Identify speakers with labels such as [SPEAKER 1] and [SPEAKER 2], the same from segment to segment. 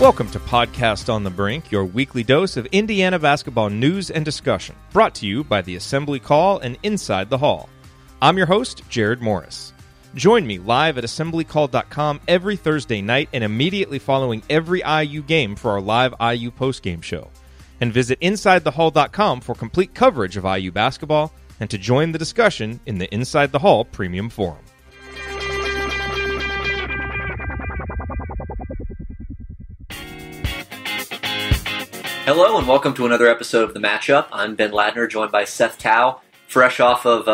[SPEAKER 1] Welcome to Podcast on the Brink, your weekly dose of Indiana basketball news and discussion, brought to you by the Assembly Call and Inside the Hall. I'm your host, Jared Morris. Join me live at assemblycall.com every Thursday night and immediately following every IU game for our live IU postgame show. And visit InsideTheHall.com for complete coverage of IU basketball and to join the discussion in the Inside the Hall Premium Forum.
[SPEAKER 2] Hello and welcome to another episode of The Matchup. I'm Ben Ladner, joined by Seth Tao, fresh off of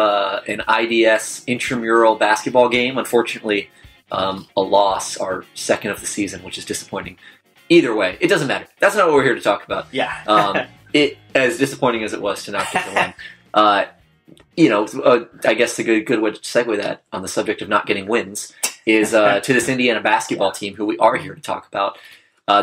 [SPEAKER 2] an IDS intramural basketball game. Unfortunately, a loss, our second of the season, which is disappointing. Either way, it doesn't matter. That's not what we're here to talk about.
[SPEAKER 3] Yeah.
[SPEAKER 2] It as disappointing as it was to not get the win. I guess a good way to segue that on the subject of not getting wins is to this Indiana basketball team, who we are here to talk about.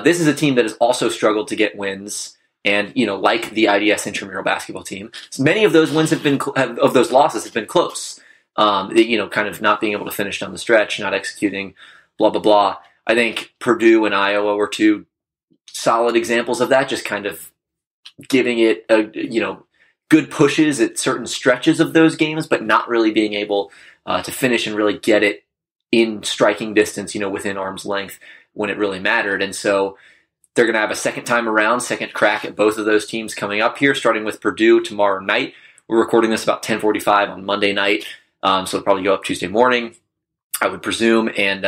[SPEAKER 2] This is a team that has also struggled to get wins, and like the IDS intramural basketball team, many of those wins of those losses have been close. Kind of not being able to finish down the stretch, not executing, blah blah blah. I think Purdue and Iowa were two solid examples of that. Just kind of giving it good pushes at certain stretches of those games, but not really being able to finish and really get it in striking distance, within arm's length when it really mattered. And so they're going to have a second crack at both of those teams coming up here, starting with Purdue tomorrow night. We're recording this about 10:45 on Monday night, so it'll probably go up Tuesday morning, I would presume. And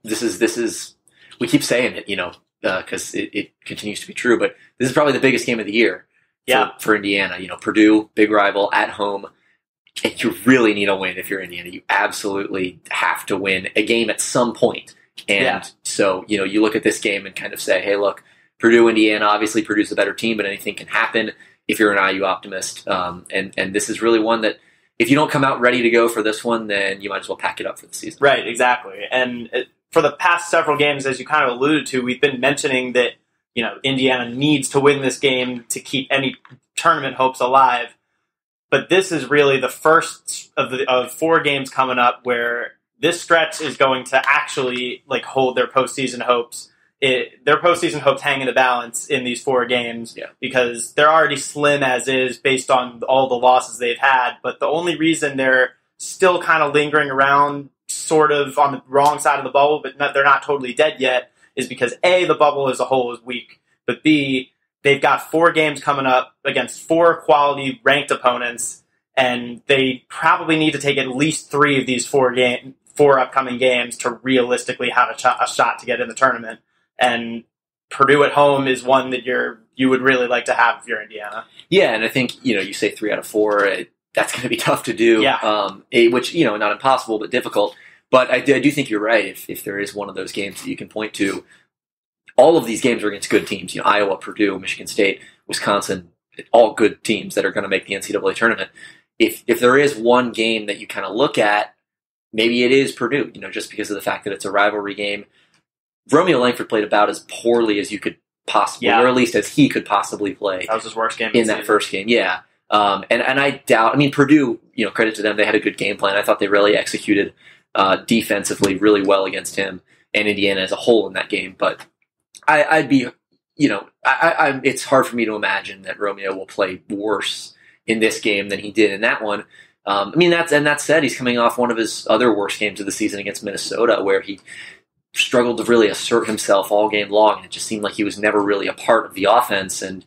[SPEAKER 2] this is we keep saying it, because it continues to be true, but this is probably the biggest game of the year for Indiana. Purdue, big rival at home. And you really need a win if you're Indiana. You absolutely have to win a game at some point. And so, you look at this game and kind of say, hey, look, Purdue, Indiana, obviously Purdue's the better team, but anything can happen if you're an IU optimist. And this is really one that if you don't come out ready to go for this one, then you might as well pack it up for the season.
[SPEAKER 3] Right, exactly. And for the past several games, as you kind of alluded to, we've been mentioning that, Indiana needs to win this game to keep any tournament hopes alive. But this is really the first of 4 games coming up where this stretch is going to actually hold their postseason hopes. Their postseason hopes hang in the balance in these 4 games because they're already slim as is based on all the losses they've had. But the only reason they're still kind of lingering around sort of on the wrong side of the bubble, but they're not totally dead yet, is because A, the bubble as a whole is weak, but B, they've got 4 games coming up against 4 quality ranked opponents, and they probably need to take at least 3 of these 4 upcoming games to realistically have a shot to get in the tournament. And Purdue at home is one that you would really like to have if you're Indiana.
[SPEAKER 2] Yeah, and I think, you say 3 out of 4, that's going to be tough to do.
[SPEAKER 3] Yeah.
[SPEAKER 2] Which, not impossible, but difficult. But I do think you're right. If there is one of those games that you can point to, all of these games are against good teams. Iowa, Purdue, Michigan State, Wisconsin, all good teams that are going to make the NCAA tournament. If there is one game that you kind of look at, maybe it is Purdue, just because of the fact that it's a rivalry game. Romeo Langford played about as poorly as you could possibly, or at least as he could possibly play.
[SPEAKER 3] That was his worst game
[SPEAKER 2] in that first game. Yeah. And I doubt, Purdue, credit to them, they had a good game plan. I thought they really executed defensively really well against him and Indiana as a whole in that game. But I'd be, it's hard for me to imagine that Romeo will play worse in this game than he did in that one. That said, he's coming off one of his other worst games of the season against Minnesota, where he struggled to really assert himself all game long, and it just seemed like he was never really a part of the offense. And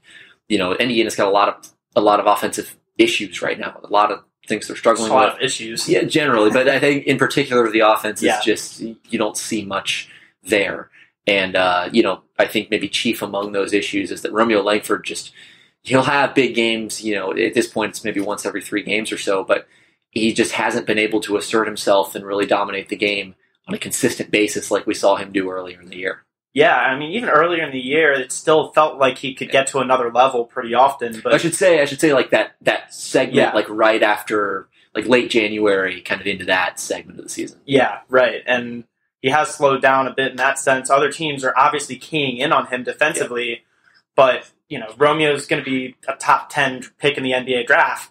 [SPEAKER 2] Indiana's got a lot of offensive issues right now, a lot of things they're struggling with.
[SPEAKER 3] A lot of issues,
[SPEAKER 2] yeah, generally, but I think in particular the offense is just you don't see much there. And I think maybe chief among those issues is that Romeo Langford he'll have big games, at this point it's maybe once every 3 games or so, but he just hasn't been able to assert himself and really dominate the game on a consistent basis like we saw him do earlier in the year.
[SPEAKER 3] Yeah, even earlier in the year, it still felt like he could get to another level pretty often. But
[SPEAKER 2] I should say like that segment, like right after, like late January, kind of into that segment of the season.
[SPEAKER 3] Yeah, right. And he has slowed down a bit in that sense. Other teams are obviously keying in on him defensively, but Romeo's going to be a top 10 pick in the NBA draft.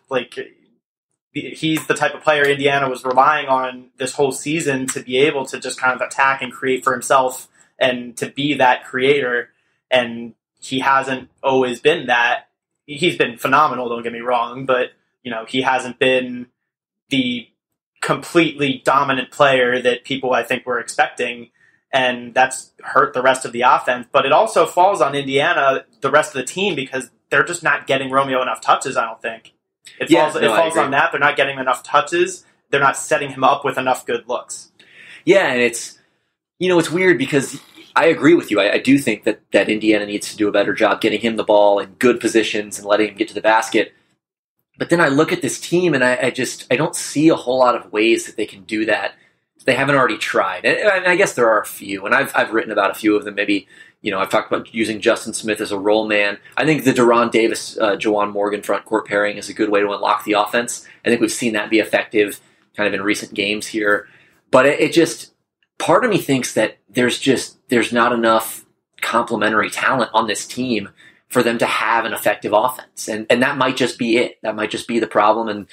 [SPEAKER 3] He's the type of player Indiana was relying on this whole season to be able to just kind of attack and create for himself and to be that creator. And he hasn't always been that. He's been phenomenal, don't get me wrong, but he hasn't been the completely dominant player that people, I think, were expecting, and that's hurt the rest of the offense. But it also falls on Indiana, the rest of the team, because they're just not getting Romeo enough touches, I don't think. It falls on that. They're not getting enough touches. They're not setting him up with enough good looks.
[SPEAKER 2] Yeah, and it's weird because I agree with you. I do think that Indiana needs to do a better job getting him the ball in good positions and letting him get to the basket. But then I look at this team and I don't see a whole lot of ways that they can do that. They haven't already tried. And I guess there are a few, and I've written about a few of them. Maybe, I've talked about using Justin Smith as a roll man. I think the Deron Davis, Juwan Morgan front court pairing is a good way to unlock the offense. I think we've seen that be effective kind of in recent games here. But it just, part of me thinks that there's not enough complementary talent on this team for them to have an effective offense. And that might just be it. That might just be the problem.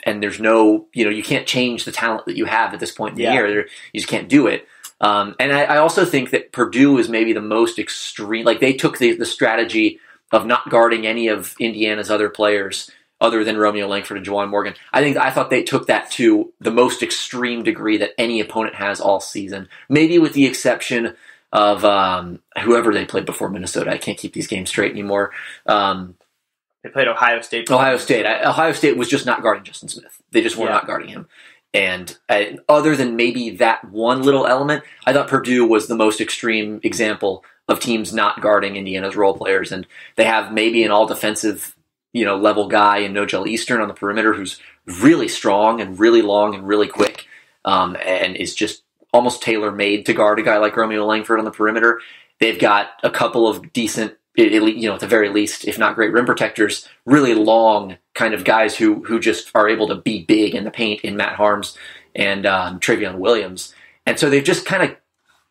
[SPEAKER 2] And there's no, you can't change the talent that you have at this point in the year. You just can't do it. And I also think that Purdue is maybe the most extreme. Like, they took the strategy of not guarding any of Indiana's other players other than Romeo Langford and Juwan Morgan. I thought they took that to the most extreme degree that any opponent has all season. Maybe with the exception of whoever they played before Minnesota. I can't keep these games straight anymore.
[SPEAKER 3] They played Ohio State.
[SPEAKER 2] Ohio State was just not guarding Justin Smith. They just were not guarding him. And other than maybe that one little element, I thought Purdue was the most extreme example of teams not guarding Indiana's role players. And they have maybe an all-defensive level guy in Nogel Eastern on the perimeter who's really strong and really long and really quick, and is just almost tailor-made to guard a guy like Romeo Langford on the perimeter. They've got a couple of decent, at the very least, if not great rim protectors, really long kind of guys who just are able to be big in the paint in Matt Harms and Travion Williams. And so they've just kind of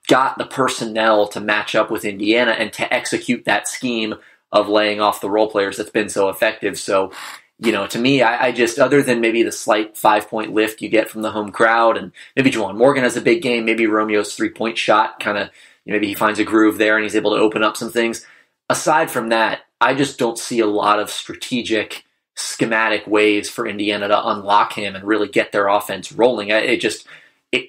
[SPEAKER 2] got the personnel to match up with Indiana and to execute that scheme of laying off the role players that's been so effective. So, to me, I just, other than maybe the slight 5-point lift you get from the home crowd, and maybe Juwan Morgan has a big game, maybe Romeo's 3-point shot kind of, maybe he finds a groove there and he's able to open up some things. Aside from that, I just don't see a lot of strategic, schematic ways for Indiana to unlock him and really get their offense rolling.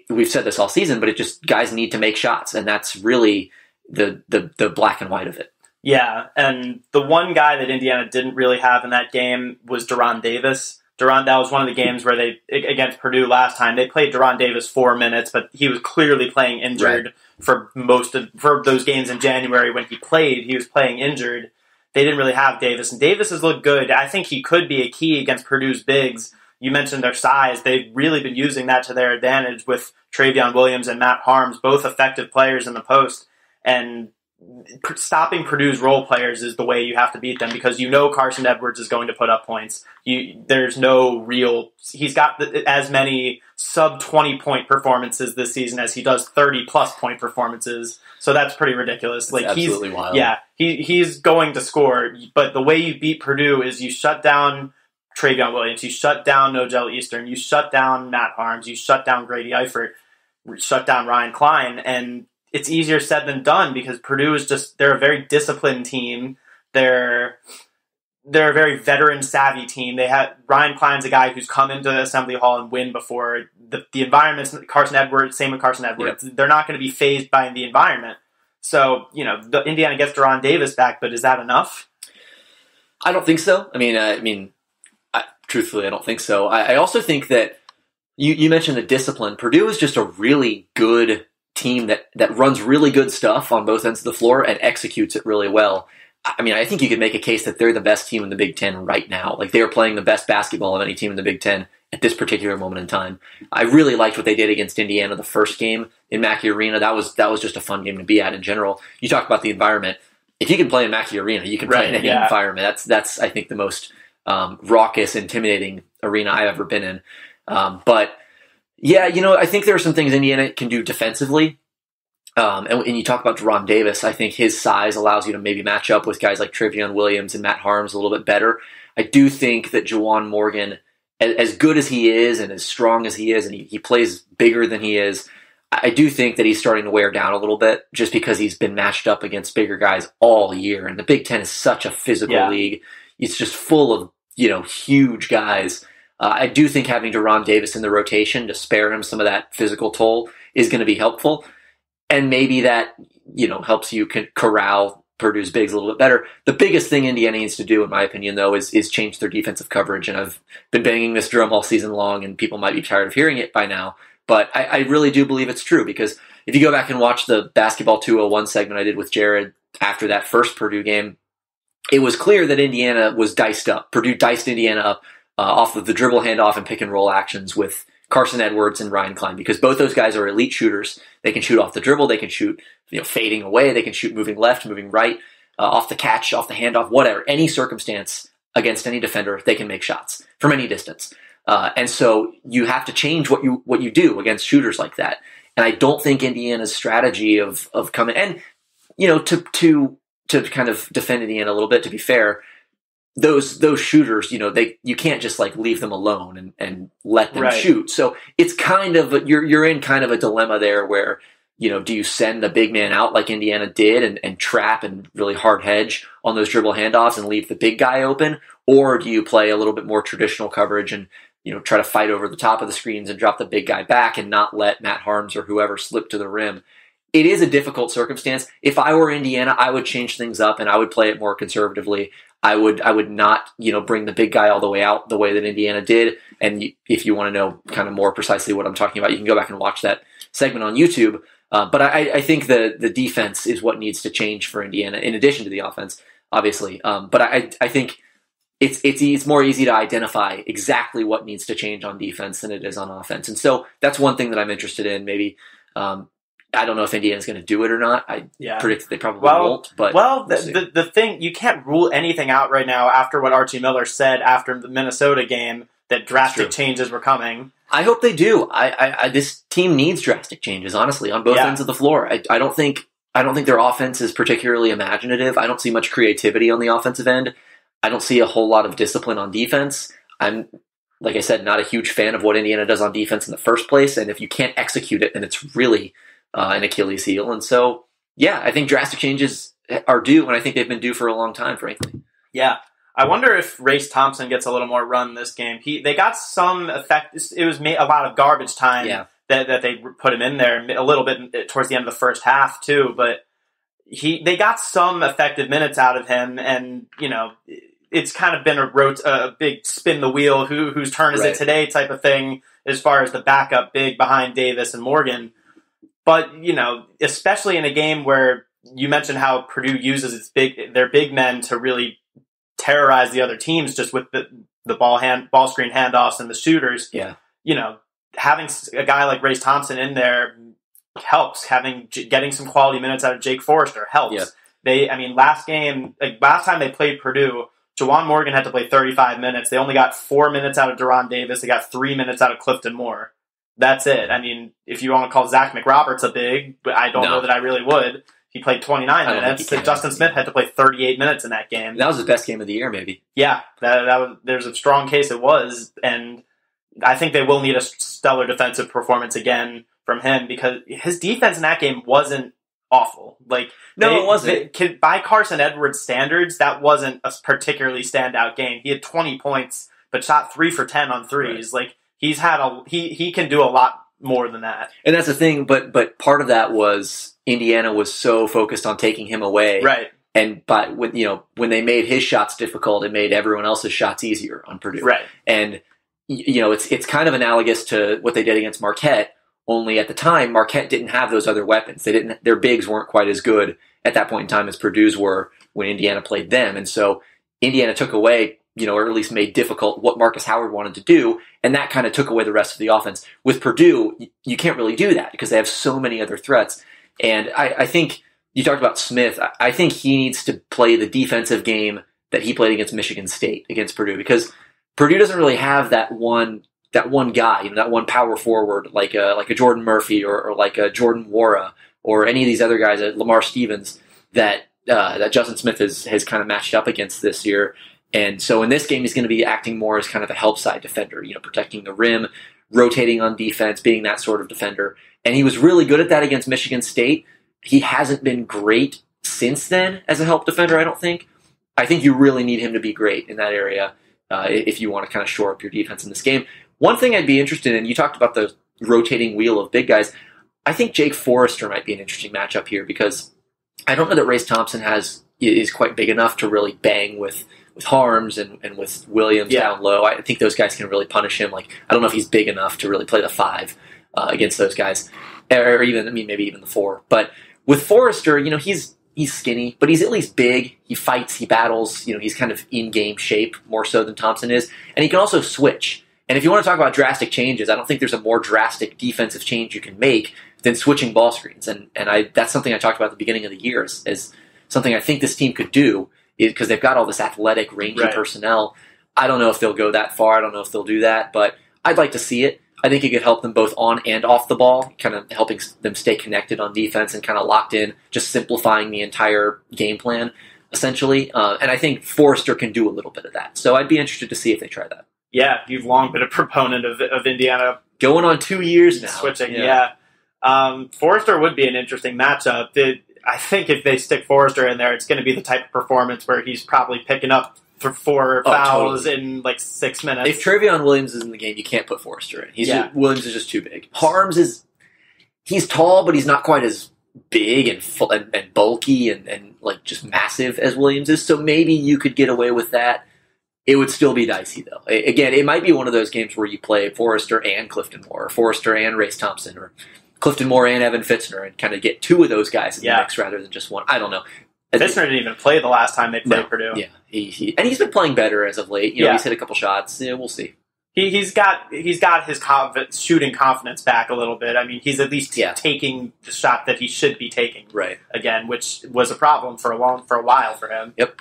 [SPEAKER 2] We've said this all season, but guys need to make shots, and that's really the black and white of it.
[SPEAKER 3] Yeah, and the one guy that Indiana didn't really have in that game was Deron Davis. That was one of the games where against Purdue last time, they played Deron Davis 4 minutes, but he was clearly playing injured for those games in January when he played. He was playing injured. They didn't really have Davis, and Davis has looked good. I think he could be a key against Purdue's bigs. You mentioned their size. They've really been using that to their advantage with Travion Williams and Matt Harms, both effective players in the post, and stopping Purdue's role players is the way you have to beat them, because Carson Edwards is going to put up points. There's no real... He's got as many sub-20 point performances this season as he does 30-plus point performances, so that's pretty ridiculous.
[SPEAKER 2] Like, absolutely wild.
[SPEAKER 3] Yeah, he's going to score, but the way you beat Purdue is you shut down Travion Williams, you shut down Nogel Eastern, you shut down Matt Harms, you shut down Grady Eifert, shut down Ryan Klein, and it's easier said than done because Purdue is they're a very disciplined team. They're a very veteran savvy team. They have Ryan Klein's a guy who's come into the Assembly Hall and win before. The environment's Carson Edwards, same with Carson Edwards. Yep. They're not going to be fazed by the environment. So, the Indiana gets Deron Davis back, but is that enough?
[SPEAKER 2] I don't think so. Truthfully, I don't think so. I also think that you mentioned the discipline. Purdue is just a really good team that runs really good stuff on both ends of the floor and executes it really well. I think you could make a case that they're the best team in the Big Ten right now. Like, they are playing the best basketball of any team in the Big Ten at this particular moment in time. I really liked what they did against Indiana the first game in Mackey Arena. That was just a fun game to be at in general. You talk about the environment. If you can play in Mackey Arena, you can play in any environment. That's I think the most raucous, intimidating arena I've ever been in. But yeah, I think there are some things Indiana can do defensively. And you talk about Deron Davis, I think his size allows you to maybe match up with guys like Travion Williams and Matt Harms a little bit better. I do think that Juwan Morgan, as good as he is and as strong as he is, and he plays bigger than he is, I do think that he's starting to wear down a little bit just because he's been matched up against bigger guys all year. And the Big Ten is such a physical league. It's just full of, huge guys. I do think having Deron Davis in the rotation to spare him some of that physical toll is going to be helpful. And maybe that, helps you corral Purdue's bigs a little bit better. The biggest thing Indiana needs to do, in my opinion, though, is change their defensive coverage. And I've been banging this drum all season long, and people might be tired of hearing it by now. But I really do believe it's true, because if you go back and watch the Basketball 201 segment I did with Jared after that first Purdue game, it was clear that Indiana was diced up. Purdue diced Indiana up off of the dribble handoff and pick and roll actions with Carson Edwards and Ryan Klein, because both those guys are elite shooters. They can shoot off the dribble, they can shoot fading away, they can shoot moving left, moving right, off the catch, off the handoff, whatever. Any circumstance against any defender, they can make shots from any distance. And so you have to change what you do against shooters like that. And I don't think Indiana's strategy of coming and to kind of defend Indiana a little bit, to be fair, those shooters, you can't just leave them alone and let them shoot. So it's kind of you're in kind of a dilemma there where, do you send a big man out like Indiana did and trap and really hard hedge on those dribble handoffs and leave the big guy open? Or do you play a little bit more traditional coverage and, try to fight over the top of the screens and drop the big guy back and not let Matt Harms or whoever slip to the rim? It is a difficult circumstance. If I were Indiana, I would change things up and I would play it more conservatively. I would not, bring the big guy all the way out the way that Indiana did. And if you want to know kind of more precisely what I'm talking about, you can go back and watch that segment on YouTube. But I think the defense is what needs to change for Indiana, in addition to the offense, obviously. But I think it's more easy to identify exactly what needs to change on defense than it is on offense. And so that's one thing that I'm interested in. Maybe I don't know if Indiana's going to do it or not. I predict that they probably won't. But
[SPEAKER 3] the thing, you can't rule anything out right now after what Archie Miller said after the Minnesota game, that drastic changes were coming.
[SPEAKER 2] I hope they do. This team needs drastic changes, honestly, on both ends of the floor. I don't think their offense is particularly imaginative. I don't see much creativity on the offensive end. I don't see a whole lot of discipline on defense. I'm, like I said, not a huge fan of what Indiana does on defense in the first place. And if you can't execute it, then it's really an Achilles heel. And so, I think drastic changes are due, and I think they've been due for a long time, frankly.
[SPEAKER 3] Yeah. I wonder if Race Thompson gets a little more run this game. They got some effect. It was a lot of garbage time that they put him in there a little bit towards the end of the first half too. But they got some effective minutes out of him, and it's kind of been a big spin the wheel. Whose turn is it today type of thing as far as the backup big behind Davis and Morgan. But especially in a game where you mentioned how Purdue uses their big men to really terrorize the other teams just with the ball screen handoffs and the shooters. Yeah. Having a guy like Race Thompson in there helps. Getting some quality minutes out of Jake Forrester helps. Yeah. Last time they played Purdue, Jawan Morgan had to play 35 minutes. They only got 4 minutes out of Deron Davis. They got 3 minutes out of Clifton Moore. That's it. If you want to call Zach McRoberts a big, but I don't know that I really would. He played 29 minutes. Justin Smith had to play 38 minutes in that game.
[SPEAKER 2] That was his best game of the year, maybe.
[SPEAKER 3] Yeah, there's a strong case it was, and I think they will need a stellar defensive performance again from him, because his defense in that game wasn't awful. It wasn't. By Carson Edwards standards, that wasn't a particularly standout game. He had 20 points, but shot 3 for 10 on threes. Right. He can do a lot more than that.
[SPEAKER 2] And that's the thing, but part of that was Indiana was so focused on taking him away.
[SPEAKER 3] Right.
[SPEAKER 2] And when they made his shots difficult, it made everyone else's shots easier on Purdue.
[SPEAKER 3] Right.
[SPEAKER 2] And it's kind of analogous to what they did against Marquette, only at the time Marquette didn't have those other weapons. Their bigs weren't quite as good at that point in time as Purdue's were when Indiana played them. And so Indiana took away, or at least made difficult what Marcus Howard wanted to do, and that kind of took away the rest of the offense. With Purdue, you can't really do that because they have so many other threats. And I think you talked about Smith. I think he needs to play the defensive game that he played against Michigan State against Purdue, because Purdue doesn't really have that one guy, that one power forward like a Jordan Murphy or like a Jordan Wara or any of these other guys, Lamar Stevens, that Justin Smith has kind of matched up against this year. And so in this game, he's going to be acting more as kind of a help side defender, protecting the rim, rotating on defense, being that sort of defender. And he was really good at that against Michigan State. He hasn't been great since then as a help defender, I don't think. I think you really need him to be great in that area if you want to kind of shore up your defense in this game. One thing I'd be interested in, you talked about the rotating wheel of big guys. I think Jake Forrester might be an interesting matchup here because I don't know that Race Thompson is quite big enough to really bang with Harms and with Williams down low. I think those guys can really punish him. Like, I don't know if he's big enough to really play the 5 against those guys, or even, maybe even the 4. But with Forrester, he's skinny, but he's at least big. He fights, he battles. He's kind of in-game shape more so than Thompson is, and he can also switch. And if you want to talk about drastic changes, I don't think there's a more drastic defensive change you can make than switching ball screens. And that's something I talked about at the beginning of the year as something I think this team could do, because they've got all this athletic, rangy personnel. I don't know if they'll go that far. I don't know if they'll do that, but I'd like to see it. I think it could help them both on and off the ball, kind of helping them stay connected on defense and kind of locked in, just simplifying the entire game plan, essentially. And I think Forrester can do a little bit of that. So I'd be interested to see if they try that.
[SPEAKER 3] Yeah, you've long been a proponent of Indiana.
[SPEAKER 2] Going on 2 years now.
[SPEAKER 3] Switching, Forrester would be an interesting matchup. I think if they stick Forrester in there, it's going to be the type of performance where he's probably picking up for 4 fouls in like 6 minutes.
[SPEAKER 2] If Trevion Williams is in the game, you can't put Forrester in. Williams is just too big. Harms he's tall, but he's not quite as big and bulky and like just massive as Williams is. So maybe you could get away with that. It would still be dicey, though. Again, it might be one of those games where you play Forrester and Clifton Moore, or Forrester and Race Thompson, or Clifton Moore and Evan Fitzner, and kind of get 2 of those guys in the mix rather than just one. I don't know.
[SPEAKER 3] Fitzner didn't even play the last time they played Purdue.
[SPEAKER 2] Yeah, and he's been playing better as of late. He's hit a couple shots. Yeah, we'll see.
[SPEAKER 3] He's got his shooting confidence back a little bit. I mean, he's at least taking the shot that he should be taking again, which was a problem for a while for him.
[SPEAKER 2] Yep.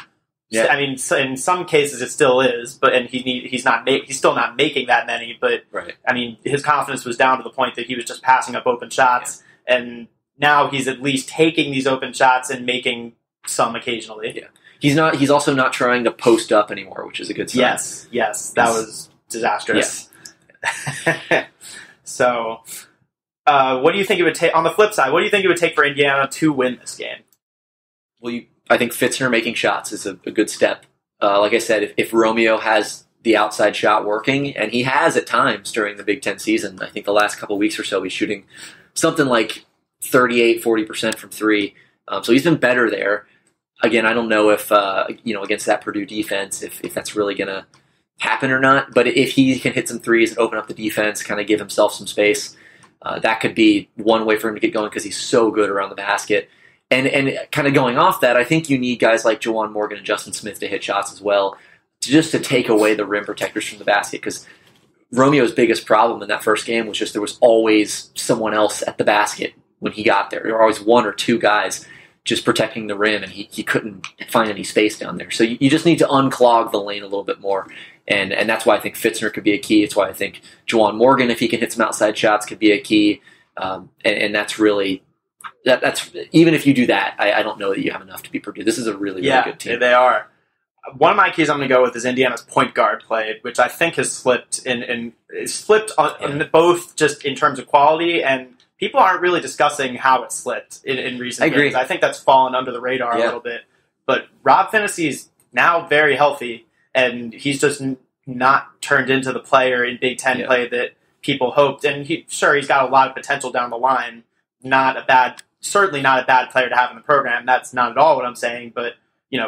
[SPEAKER 2] Yeah.
[SPEAKER 3] I mean, in some cases it still is, but he's still not making that many. But I mean, his confidence was down to the point that he was just passing up open shots, and now he's at least taking these open shots and making some occasionally.
[SPEAKER 2] Yeah, he's also not trying to post up anymore, which is a good sign.
[SPEAKER 3] Yes, that was disastrous. Yeah. So, what do you think it would take? On the flip side, what do you think it would take for Indiana to win this game?
[SPEAKER 2] Well, I think Fitzner making shots is a good step. Like I said, if Romeo has the outside shot working, and he has at times during the Big Ten season, I think the last couple of weeks or so, he's shooting something like 40% from 3. So he's been better there. Again, I don't know if, against that Purdue defense, if that's really going to happen or not. But if he can hit some threes and open up the defense, kind of give himself some space, that could be one way for him to get going because he's so good around the basket. And kind of going off that, I think you need guys like Juwan Morgan and Justin Smith to hit shots as well, just to take away the rim protectors from the basket. Because Romeo's biggest problem in that first game was just there was always someone else at the basket when he got there. There were always 1 or 2 guys just protecting the rim, and he couldn't find any space down there. So you just need to unclog the lane a little bit more. And that's why I think Fitzner could be a key. It's why I think Juwan Morgan, if he can hit some outside shots, could be a key. And that's really... That's even if you do that, I don't know that you have enough to be Purdue. This is a really good team.
[SPEAKER 3] They are. One of my keys I'm going to go with is Indiana's point guard play, which I think has slipped in both just in terms of quality, and people aren't really discussing how it slipped in recent games. I think that's fallen under the radar a little bit. But Rob Phinissee's now very healthy, and he's just not turned into the player in Big Ten play that people hoped. And he's got a lot of potential down the line. Certainly not a bad player to have in the program. That's not at all what I'm saying. But,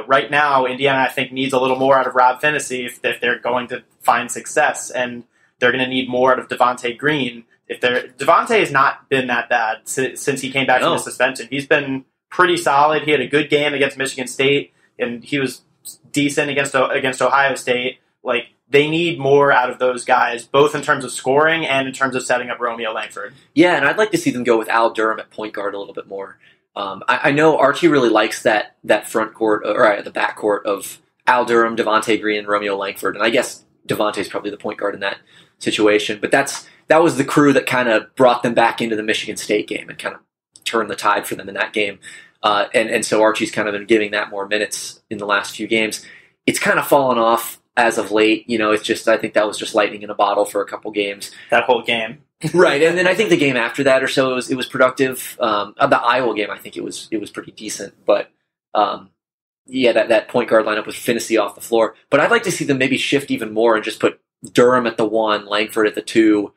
[SPEAKER 3] right now, Indiana, I think, needs a little more out of Rob Phinisee if they're going to find success. And they're going to need more out of Devontae Green. Devontae has not been that bad since he came back from the suspension. He's been pretty solid. He had a good game against Michigan State, and he was decent against Ohio State. Like, they need more out of those guys, both in terms of scoring and in terms of setting up Romeo Langford.
[SPEAKER 2] Yeah, and I'd like to see them go with Al Durham at point guard a little bit more. I know Archie really likes that front court, or the back court of Al Durham, Devontae Green, and Romeo Langford. And I guess Devontae's probably the point guard in that situation. But that was the crew that kind of brought them back into the Michigan State game and kind of turned the tide for them in that game. And so Archie's kind of been giving that more minutes in the last few games. It's kind of fallen off as of late. It's just, I think that was just lightning in a bottle for a couple games.
[SPEAKER 3] That whole game.
[SPEAKER 2] Right, and then I think the game after that or so, it was productive. The Iowa game, I think it was pretty decent, but that point guard lineup with Finney off the floor. But I'd like to see them maybe shift even more and just put Durham at the 1, Langford at the 2.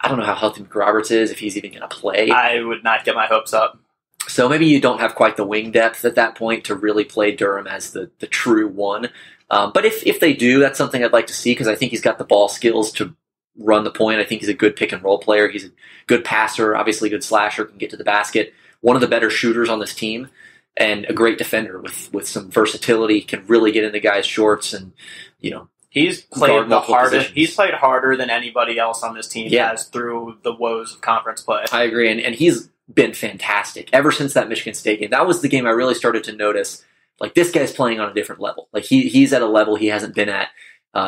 [SPEAKER 2] I don't know how healthy McRoberts is, if he's even going to play.
[SPEAKER 3] I would not get my hopes up.
[SPEAKER 2] So maybe you don't have quite the wing depth at that point to really play Durham as the true 1. But if they do, that's something I'd like to see because I think he's got the ball skills to run the point. I think he's a good pick and roll player. He's a good passer, obviously a good slasher, can get to the basket. One of the better shooters on this team and a great defender with some versatility, can really get in the guys' shorts and,
[SPEAKER 3] he's played the hardest.
[SPEAKER 2] Positions.
[SPEAKER 3] He's played harder than anybody else on this team has through the woes of conference play.
[SPEAKER 2] I agree, and he's been fantastic ever since that Michigan State game. That was the game I really started to notice, like, this guy's playing on a different level. Like, he's at a level he hasn't been at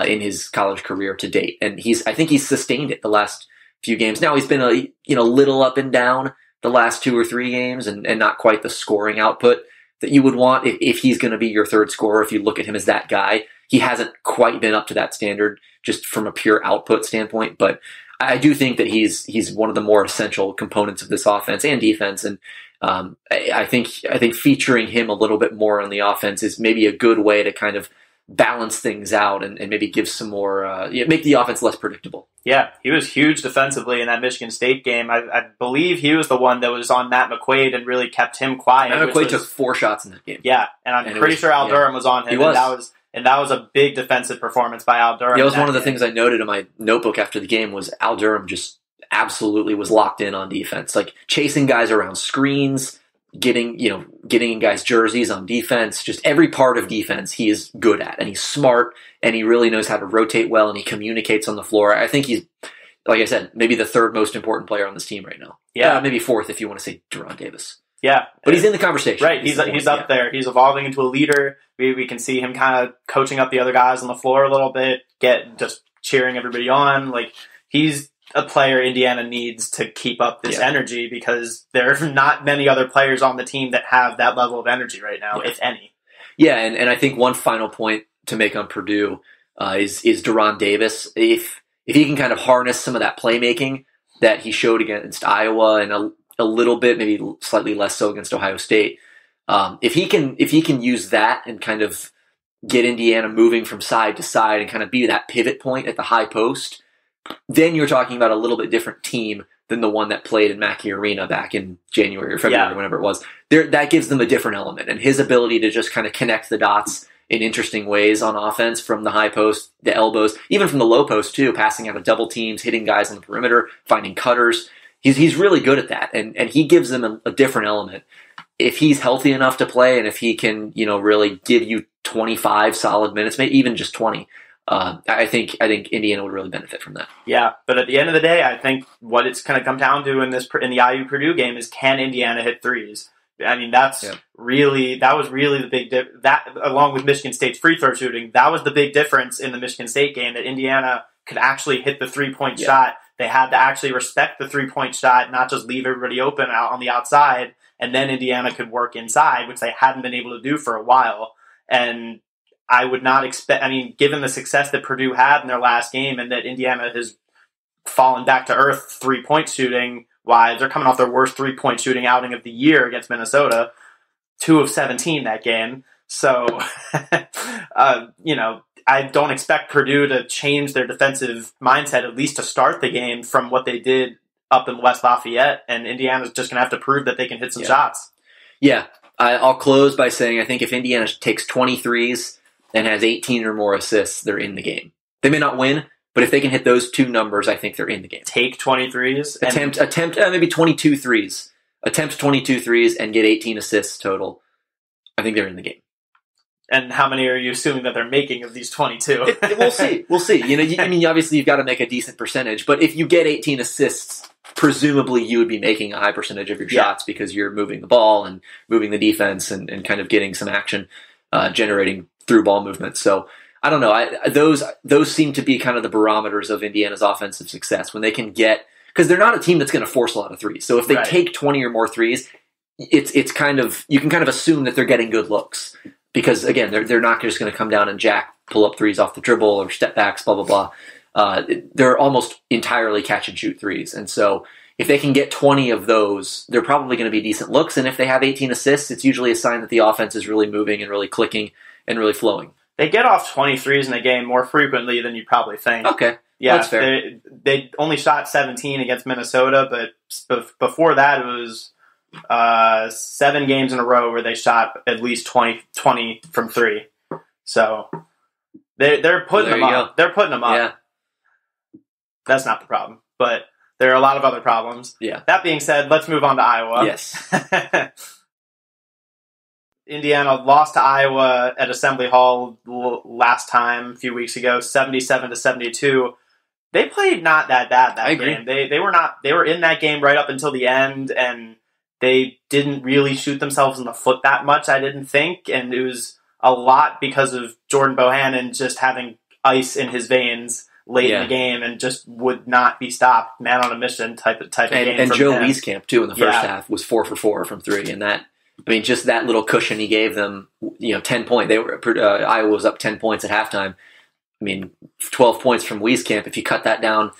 [SPEAKER 2] in his college career to date, and I think he's sustained it the last few games. Now he's been a little up and down the last 2 or 3 games, and not quite the scoring output that you would want if he's going to be your third scorer. If you look at him as that guy, he hasn't quite been up to that standard just from a pure output standpoint. But I do think that he's one of the more essential components of this offense and defense, and I think featuring him a little bit more on the offense is maybe a good way to kind of balance things out and maybe give some more, make the offense less predictable.
[SPEAKER 3] Yeah, he was huge defensively in that Michigan State game. I believe he was the one that was on Matt McQuaid and really kept him quiet.
[SPEAKER 2] Matt McQuaid took 4 shots in that game.
[SPEAKER 3] Yeah, and I'm pretty sure Al Durham was on him.
[SPEAKER 2] He was.
[SPEAKER 3] And that was a big defensive performance by Al Durham.
[SPEAKER 2] Yeah, it was one of the things I noted in my notebook after the game was Al Durham just absolutely was locked in on defense, like chasing guys around screens, getting in guys' jerseys on defense. Just every part of defense he is good at, and he's smart, and he really knows how to rotate well, and he communicates on the floor. I think he's, like I said, maybe the 3rd most important player on this team right now.
[SPEAKER 3] Yeah,
[SPEAKER 2] maybe 4th if you want to say Deron Davis.
[SPEAKER 3] Yeah,
[SPEAKER 2] but he's in the conversation.
[SPEAKER 3] Right, he's up there. He's evolving into a leader. We can see him kind of coaching up the other guys on the floor a little bit, just cheering everybody on. Like, he's a player Indiana needs to keep up this energy because there are not many other players on the team that have that level of energy right now, if any.
[SPEAKER 2] Yeah, and I think one final point to make on Purdue is Deron Davis. If he can kind of harness some of that playmaking that he showed against Iowa and a little bit, maybe slightly less so against Ohio State. If he can use that and kind of get Indiana moving from side to side and kind of be that pivot point at the high post, then you're talking about a little bit different team than the one that played in Mackey Arena back in January or February or whenever it was. That gives them a different element, and his ability to just kind of connect the dots in interesting ways on offense from the high post, the elbows, even from the low post too, passing out of double teams, hitting guys on the perimeter, finding cutters. He's really good at that, and he gives them a different element. If he's healthy enough to play, and if he can, really give you 25 solid minutes, maybe even just 20, I think Indiana would really benefit from that.
[SPEAKER 3] Yeah, but at the end of the day, I think what it's going to come down to in the IU Purdue game is, can Indiana hit threes? I mean, that was really the big that along with Michigan State's free throw shooting, that was the big difference in the Michigan State game, that Indiana could actually hit the 3-point shot. They had to actually respect the 3-point shot, not just leave everybody open out on the outside, and then Indiana could work inside, which they hadn't been able to do for a while. And I would not expect, given the success that Purdue had in their last game and that Indiana has fallen back to earth 3-point shooting wise, they're coming off their worst 3-point shooting outing of the year against Minnesota, 2 of 17 that game. So, I don't expect Purdue to change their defensive mindset, at least to start the game, from what they did up in West Lafayette, and Indiana's just going to have to prove that they can hit some shots.
[SPEAKER 2] Yeah, I'll close by saying I think if Indiana takes 23s and has 18 or more assists, they're in the game. They may not win, but if they can hit those 2 numbers, I think they're in the game.
[SPEAKER 3] Take 23s?
[SPEAKER 2] Attempt maybe 22 threes. Attempt 22 threes and get 18 assists total. I think they're in the game.
[SPEAKER 3] And how many are you assuming that they're making of these 22?
[SPEAKER 2] We'll see. Obviously you've got to make a decent percentage, but if you get 18 assists, presumably you would be making a high percentage of your shots because you're moving the ball and moving the defense and kind of getting some action, generating through ball movement. So I don't know. Those seem to be kind of the barometers of Indiana's offensive success, when they can get, because they're not a team that's going to force a lot of threes. So if they take 20 or more threes, it's kind of, you can kind of assume that they're getting good looks. Because, again, they're not just going to come down and pull up threes off the dribble or step backs, blah, blah, blah. they're almost entirely catch and shoot threes. And so if they can get 20 of those, they're probably going to be decent looks. And if they have 18 assists, it's usually a sign that the offense is really moving and really clicking and really flowing.
[SPEAKER 3] They get off 23s in a game more frequently than you probably think.
[SPEAKER 2] Okay.
[SPEAKER 3] Yeah,
[SPEAKER 2] that's fair.
[SPEAKER 3] They only shot 17 against Minnesota, but before that it was 7 games in a row where they shot at least 20 from 3. So they're putting them up. They're putting them up.
[SPEAKER 2] Yeah.
[SPEAKER 3] That's not the problem, but there are a lot of other problems.
[SPEAKER 2] Yeah.
[SPEAKER 3] That being said, let's move on to Iowa.
[SPEAKER 2] Yes.
[SPEAKER 3] Indiana lost to Iowa at Assembly Hall last time, a few weeks ago, 77-72. They played not that bad that game. They were in that game right up until the end, and they didn't really shoot themselves in the foot that much, I didn't think, and it was a lot because of Jordan Bohannon just having ice in his veins late in the game and just would not be stopped, man on a mission type of game.
[SPEAKER 2] And Joe Wieskamp, too, in the first half was 4 for 4 from 3, and that, I mean, just that little cushion he gave them, 10 points. Iowa was up 10 points at halftime. I mean, 12 points from Wieskamp. If you cut that down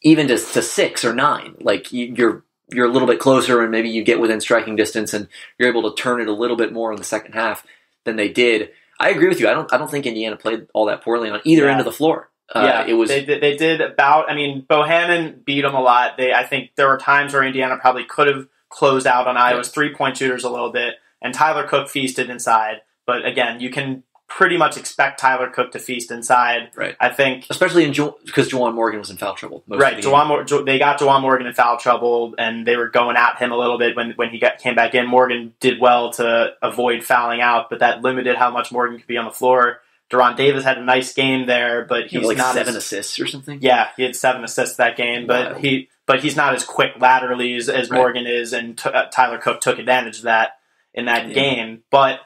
[SPEAKER 2] even to 6 or 9, like you're a little bit closer, and maybe you get within striking distance, and you're able to turn it a little bit more in the second half than they did. I agree with you. I don't think Indiana played all that poorly on either end of the floor.
[SPEAKER 3] It was. They did about. I mean, Bohannon beat them a lot. I think there were times where Indiana probably could have closed out on Iowa's 3-point shooters a little bit, and Tyler Cook feasted inside. But again, you can pretty much expect Tyler Cook to feast inside.
[SPEAKER 2] Right.
[SPEAKER 3] I think,
[SPEAKER 2] especially because Juwan Morgan was in foul trouble.
[SPEAKER 3] Right. They got Juwan Morgan in foul trouble, and they were going at him a little bit when he came back in. Morgan did well to avoid fouling out, but that limited how much Morgan could be on the floor. Deron Davis had a nice game there, but he's
[SPEAKER 2] like
[SPEAKER 3] not
[SPEAKER 2] 7 assists or something.
[SPEAKER 3] Yeah, he had 7 assists that game, but he's not as quick laterally as Morgan is, and Tyler Cook took advantage of that in that game. But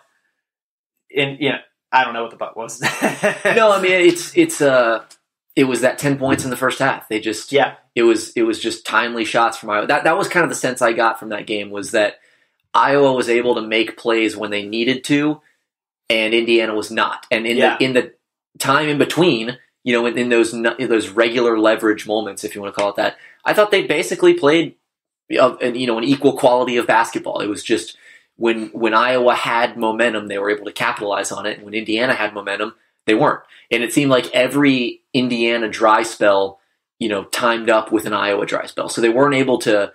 [SPEAKER 3] I don't know what the but was.
[SPEAKER 2] No, I mean it was that 10 points in the first half. They just it was just timely shots from Iowa. That was kind of the sense I got from that game, was that Iowa was able to make plays when they needed to, and Indiana was not. And in the time in between, in those regular leverage moments, if you want to call it that, I thought they basically played an equal quality of basketball. It was just when Iowa had momentum, they were able to capitalize on it. And when Indiana had momentum, they weren't. And it seemed like every Indiana dry spell, timed up with an Iowa dry spell. So they weren't able to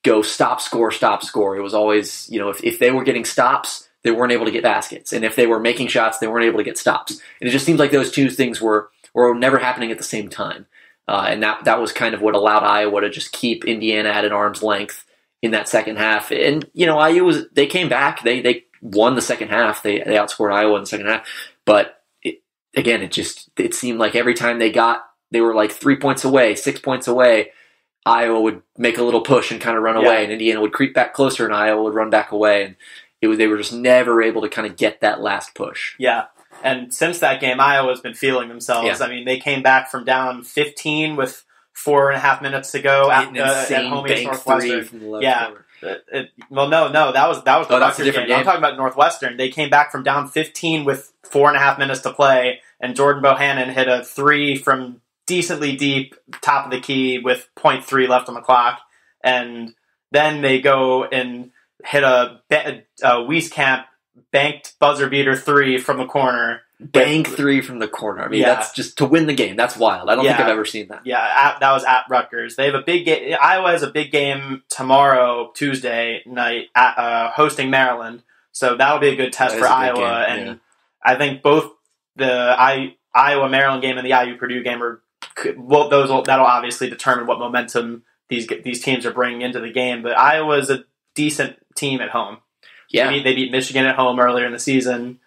[SPEAKER 2] go stop, score. It was always, if they were getting stops, they weren't able to get baskets. And if they were making shots, they weren't able to get stops. And it just seems like those two things were never happening at the same time. And that was kind of what allowed Iowa to just keep Indiana at an arm's length in that second half. And, they came back. They won the second half. They outscored Iowa in the second half. But, it seemed like every time they were like 3 points away, 6 points away, Iowa would make a little push and kind of run away, and Indiana would creep back closer, and Iowa would run back away. And they were just never able to kind of get that last push.
[SPEAKER 3] Yeah. And since that game, Iowa's been feeling themselves. Yeah. I mean, they came back from down 15 with 4.5 minutes to go at home against Northwestern. From the left that was the Rutgers game. I'm talking about Northwestern. They came back from down 15 with 4.5 minutes to play, and Jordan Bohannon hit a 3 from decently deep, top of the key with 0.3 left on the clock. And then they go and hit a Wieskamp banked buzzer beater 3 from the corner.
[SPEAKER 2] Bank 3 from the corner. I mean, that's just to win the game. That's wild. I don't think I've ever seen that.
[SPEAKER 3] Yeah, that was at Rutgers. They have a big game. Iowa has a big game tomorrow, Tuesday night, hosting Maryland. So that'll be a good test for Iowa. And I think both the Iowa-Maryland game and the IU-Purdue game that'll obviously determine what momentum these teams are bringing into the game. But Iowa's a decent team at home. Yeah, they beat Michigan at home earlier in the season.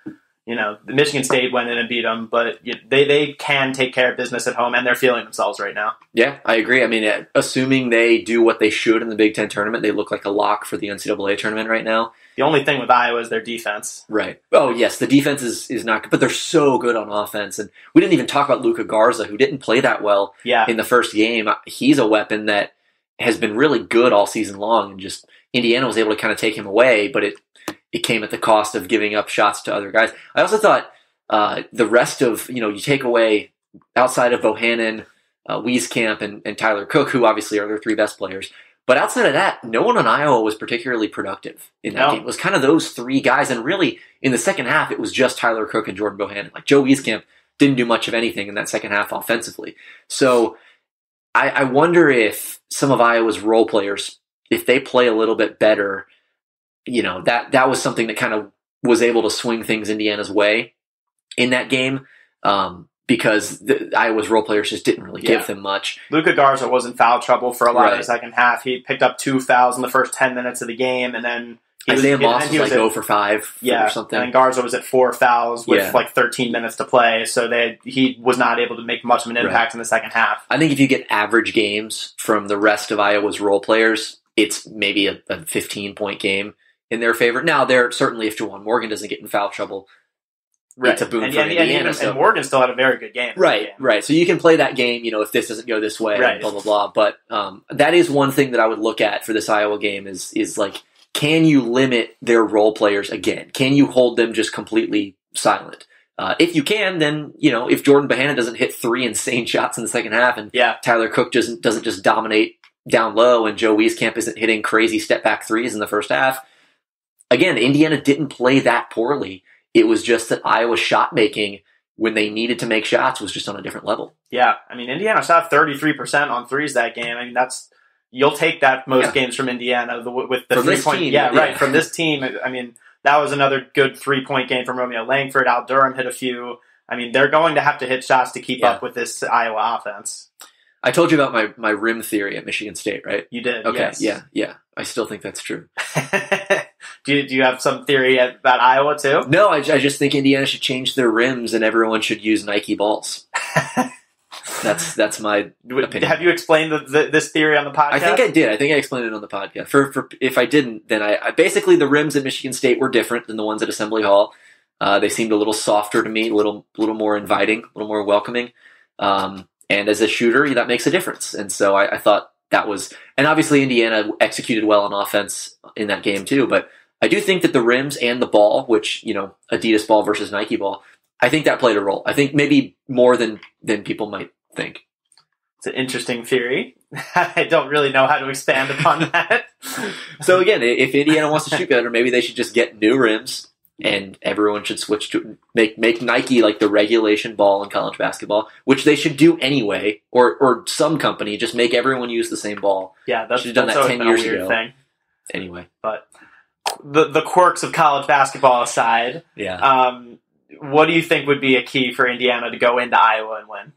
[SPEAKER 3] The Michigan State went in and beat them, but they can take care of business at home, and they're feeling themselves right now.
[SPEAKER 2] Yeah, I agree. I mean, assuming they do what they should in the Big Ten tournament, they look like a lock for the NCAA tournament right now.
[SPEAKER 3] The only thing with Iowa is their defense.
[SPEAKER 2] Right. Oh, yes, the defense is not good, but they're so good on offense. And we didn't even talk about Luka Garza, who didn't play that well in the first game. He's a weapon that has been really good all season long, and just Indiana was able to kind of take him away, but it came at the cost of giving up shots to other guys. I also thought the rest of, you take away, outside of Bohannon, Wieskamp and Tyler Cook, who obviously are their three best players. But outside of that, no one on Iowa was particularly productive in that game. It was kind of those three guys. And really, in the second half, it was just Tyler Cook and Jordan Bohannon. Like, Joe Wieskamp didn't do much of anything in that second half offensively. So I wonder if some of Iowa's role players, if they play a little bit better, that was something that kind of was able to swing things Indiana's way in that game. Because Iowa's role players just didn't really give them much.
[SPEAKER 3] Luka Garza was in foul trouble for a lot of the second half. He picked up 2 fouls in the first 10 minutes of the game, and then
[SPEAKER 2] Isaiah Moss was like 0 for 5 or something.
[SPEAKER 3] And Garza was at 4 fouls with like 13 minutes to play, so he was not able to make much of an impact in the second half.
[SPEAKER 2] I think if you get average games from the rest of Iowa's role players, it's maybe a 15-point game in their favor. Now, certainly if Juwan Morgan doesn't get in foul trouble, it's a boom for Indiana.
[SPEAKER 3] And Morgan still had a very good game.
[SPEAKER 2] Right. So you can play that game, if this doesn't go this way, blah, blah, blah. But that is one thing that I would look at for this Iowa game is like, can you limit their role players again? Can you hold them just completely silent? If you can, then, if Jordan Bohannon doesn't hit 3 insane shots in the second half and Tyler Cook doesn't just dominate down low and Joe Wieskamp isn't hitting crazy step-back threes in the first half, again, Indiana didn't play that poorly. It was just that Iowa's shot making when they needed to make shots was just on a different level.
[SPEAKER 3] Yeah, I mean, Indiana shot 33% on threes that game. I mean, you'll take that most games from Indiana with the 3-point. From this team, I mean, that was another good 3-point game from Romeo Langford. Al Durham hit a few. I mean, they're going to have to hit shots to keep up with this Iowa offense.
[SPEAKER 2] I told you about my rim theory at Michigan State, right?
[SPEAKER 3] You did.
[SPEAKER 2] Okay.
[SPEAKER 3] Yes.
[SPEAKER 2] Yeah. I still think that's true.
[SPEAKER 3] Do you have some theory about Iowa too?
[SPEAKER 2] No, I just think Indiana should change their rims and everyone should use Nike balls. That's my opinion.
[SPEAKER 3] Have you explained this theory on the podcast?
[SPEAKER 2] I think I did. I think I explained it on the podcast. For if I didn't, then I basically the rims at Michigan State were different than the ones at Assembly Hall. They seemed a little softer to me, a little more inviting, a little more welcoming. And as a shooter, that makes a difference. And so I thought that was, and obviously Indiana executed well on offense in that game too. But I do think that the rims and the ball, which, Adidas ball versus Nike ball, I think that played a role. I think maybe more than people might think.
[SPEAKER 3] It's an interesting theory. I don't really know how to expand upon that.
[SPEAKER 2] So again, if Indiana wants to shoot better, maybe they should just get new rims and everyone should switch to make Nike like the regulation ball in college basketball, which they should do anyway, or some company just make everyone use the same ball.
[SPEAKER 3] Yeah,
[SPEAKER 2] should have done that 10 years ago.
[SPEAKER 3] Thing.
[SPEAKER 2] Anyway,
[SPEAKER 3] but the quirks of college basketball aside, what do you think would be a key for Indiana to go into Iowa and win?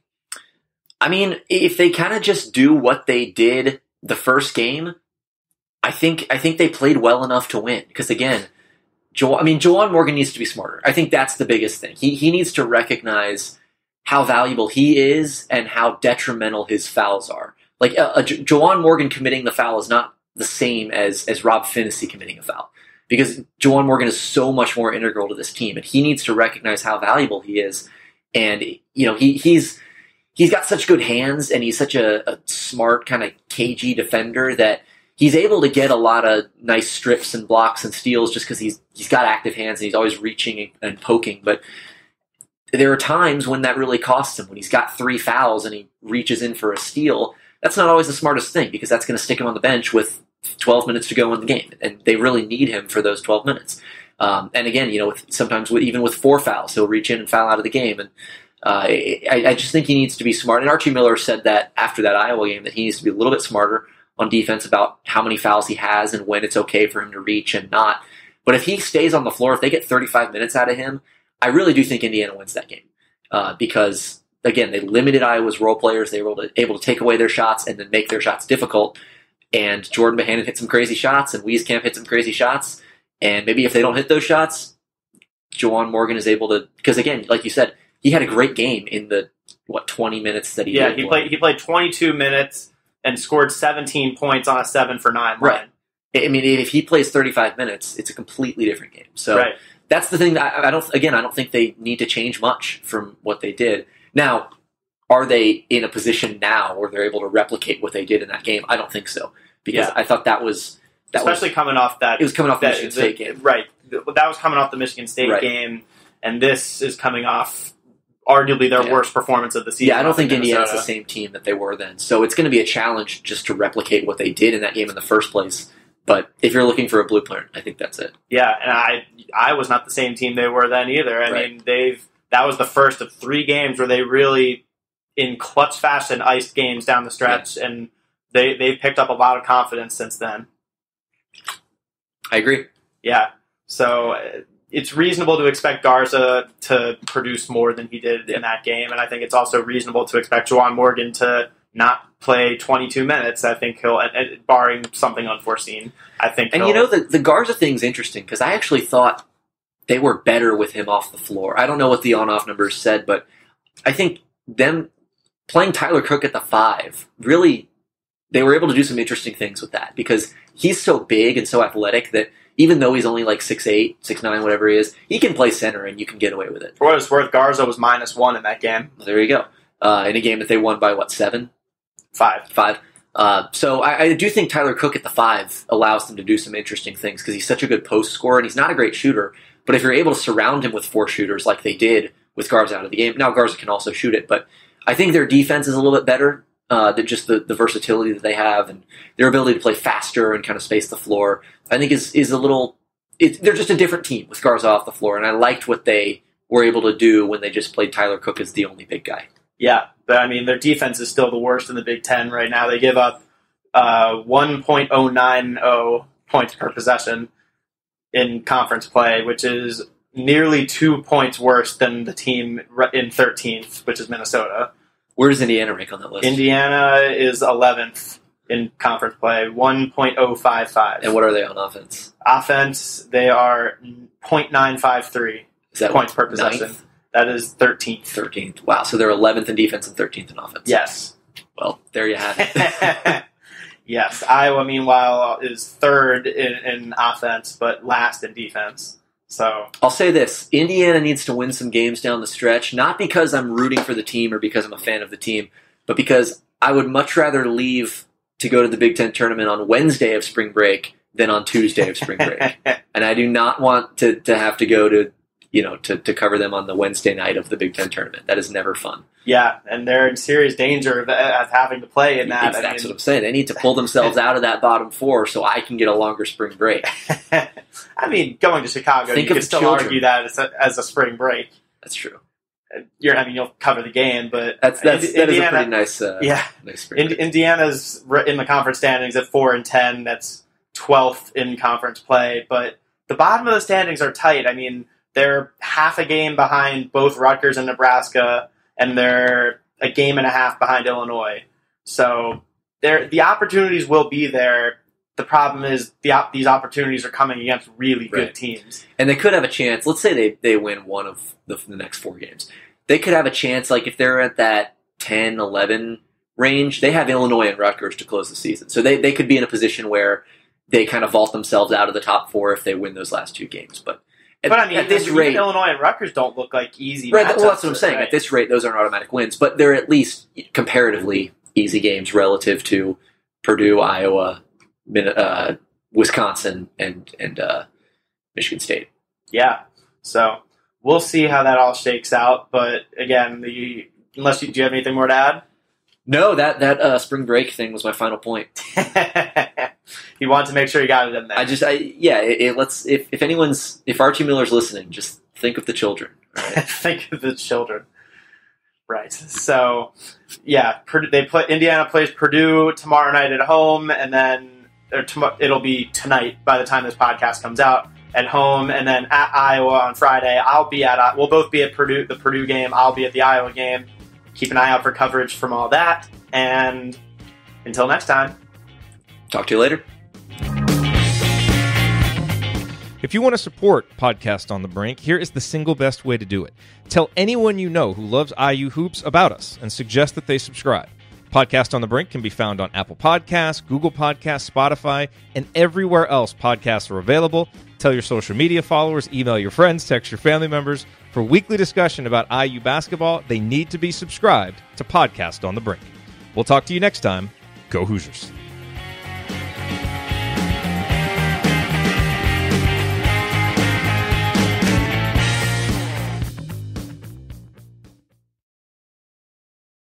[SPEAKER 2] I mean, if they kind of just do what they did the first game, I think they played well enough to win. Because again, Juwan Morgan needs to be smarter. I think that's the biggest thing. He needs to recognize how valuable he is and how detrimental his fouls are. Like Juwan Morgan committing the foul is not the same as Rob Finney committing a foul. Because Juwan Morgan is so much more integral to this team, and he needs to recognize how valuable he is. And he's got such good hands, and he's such a smart kind of cagey defender that he's able to get a lot of nice strips and blocks and steals just because he's got active hands and he's always reaching and poking. But there are times when that really costs him. When he's got 3 fouls and he reaches in for a steal, that's not always the smartest thing because that's going to stick him on the bench with 12 minutes to go in the game, and they really need him for those 12 minutes. And again, sometimes even with 4 fouls, he'll reach in and foul out of the game. And I just think he needs to be smart. And Archie Miller said that after that Iowa game that he needs to be a little bit smarter on defense about how many fouls he has and when it's okay for him to reach and not. But if he stays on the floor, if they get 35 minutes out of him, I really do think Indiana wins that game because, again, they limited Iowa's role players. They were able to take away their shots and then make their shots difficult. And Jordan Bohannon hit some crazy shots, and Wieskamp hit some crazy shots. And maybe if they don't hit those shots, Juwan Morgan is able to, because again, like you said, he had a great game in the 20 minutes that he did.
[SPEAKER 3] Yeah, he played 22 minutes and scored 17 points on a 7 for 9
[SPEAKER 2] right. line. I mean, if he plays 35 minutes, it's a completely different game. So that's the thing that I don't think they need to change much from what they did. Now, are they in a position now where they're able to replicate what they did in that game? I don't think so. Because I thought that was...
[SPEAKER 3] Especially coming off that...
[SPEAKER 2] It was coming off the Michigan State game.
[SPEAKER 3] Right. That was coming off the Michigan State game, and this is coming off arguably their worst performance of the season.
[SPEAKER 2] Yeah, I don't think Indiana's the same team that they were then. So it's going to be a challenge just to replicate what they did in that game in the first place. But if you're looking for a blueprint, I think that's it.
[SPEAKER 3] Yeah, and I was not the same team they were then either. I mean, that was the first of 3 games where they really, in clutch fashion, iced games down the stretch, and they've picked up a lot of confidence since then.
[SPEAKER 2] I agree.
[SPEAKER 3] Yeah, so it's reasonable to expect Garza to produce more than he did in that game, and I think it's also reasonable to expect Juwan Morgan to not play 22 minutes. I think he'll, barring something unforeseen, I think
[SPEAKER 2] and the Garza thing's interesting because I actually thought they were better with him off the floor. I don't know what the on-off numbers said, but I think them playing Tyler Cook at the 5, really, they were able to do some interesting things with that because he's so big and so athletic that even though he's only like 6'8", 6'9", whatever he is, he can play center and you can get away with it.
[SPEAKER 3] For what it's worth, Garza was -1 in that game.
[SPEAKER 2] Well, there you go. In a game that they won by, 7?
[SPEAKER 3] 5.
[SPEAKER 2] 5. So I do think Tyler Cook at the 5 allows them to do some interesting things because he's such a good post scorer and he's not a great shooter. But if you're able to surround him with 4 shooters like they did with Garza out of the game, now Garza can also shoot it, but I think their defense is a little bit better than just the versatility that they have and their ability to play faster and kind of space the floor. I think is a little. They're just a different team with Garza off the floor, and I liked what they were able to do when they just played Tyler Cook as the only big guy.
[SPEAKER 3] Yeah, but I mean, their defense is still the worst in the Big Ten right now. They give up 1.090 points per possession in conference play, which is nearly 2 points worse than the team in 13th, which is Minnesota.
[SPEAKER 2] Where does Indiana rank on that list?
[SPEAKER 3] Indiana is 11th in conference play, 1.055.
[SPEAKER 2] And what are they on offense?
[SPEAKER 3] Offense, they are 0.953 points per possession.
[SPEAKER 2] 9th?
[SPEAKER 3] That is 13th.
[SPEAKER 2] 13th. Wow, so they're 11th in defense and 13th in offense.
[SPEAKER 3] Yes.
[SPEAKER 2] Well, there you have it.
[SPEAKER 3] Yes. Iowa, meanwhile, is 3rd in offense, but last in defense. So
[SPEAKER 2] I'll say this. Indiana needs to win some games down the stretch, not because I'm rooting for the team or because I'm a fan of the team, but because I would much rather leave to go to the Big Ten tournament on Wednesday of spring break than on Tuesday of spring break. And I do not want to have to go to cover them on the Wednesday night of the Big Ten tournament. That is never fun.
[SPEAKER 3] Yeah, and they're in serious danger of having to play in that.
[SPEAKER 2] That's what I'm saying. They need to pull themselves out of that bottom 4 so I can get a longer spring break.
[SPEAKER 3] I mean, going to Chicago, you can still argue that as a spring break.
[SPEAKER 2] That's true.
[SPEAKER 3] You'll cover the game, but
[SPEAKER 2] that is a pretty nice. Nice spring break.
[SPEAKER 3] Indiana's in the conference standings at 4-10. That's 12th in conference play, but the bottom of the standings are tight. I mean, they're half a game behind both Rutgers and Nebraska, and they're a game and a half behind Illinois. So the opportunities will be there. The problem is these opportunities are coming against really good teams.
[SPEAKER 2] And they could have a chance. Let's say they win one of the next 4 games. They could have a chance, like if they're at that 10, 11 range, they have Illinois and Rutgers to close the season. So they could be in a position where they kind of vault themselves out of the top 4 if they win those last 2 games. But
[SPEAKER 3] I mean,
[SPEAKER 2] at this rate,
[SPEAKER 3] Illinois and Rutgers don't look like easy
[SPEAKER 2] matchups.
[SPEAKER 3] Well,
[SPEAKER 2] that's what I'm saying. Right? At this rate, those aren't automatic wins, but they're at least comparatively easy games relative to Purdue, Iowa, Wisconsin, and Michigan State.
[SPEAKER 3] Yeah, so we'll see how that all shakes out. But again, do you have anything more to add?
[SPEAKER 2] No, that spring break thing was my final point.
[SPEAKER 3] You want to make sure you got it in there.
[SPEAKER 2] If Archie Miller's listening, just think of the children. Right?
[SPEAKER 3] Think of the children. Right. So, yeah, Indiana plays Purdue tomorrow night at home, and then it'll be tonight by the time this podcast comes out at home, and then at Iowa on Friday. We'll both be at the Purdue game. I'll be at the Iowa game. Keep an eye out for coverage from all that, and until next time.
[SPEAKER 2] Talk to you later.
[SPEAKER 1] If you want to support Podcast on the Brink, here is the single best way to do it. Tell anyone you know who loves IU hoops about us and suggest that they subscribe. Podcast on the Brink can be found on Apple Podcasts, Google Podcasts, Spotify, and everywhere else podcasts are available. Tell your social media followers, email your friends, text your family members. For weekly discussion about IU basketball, they need to be subscribed to Podcast on the Brink. We'll talk to you next time. Go Hoosiers.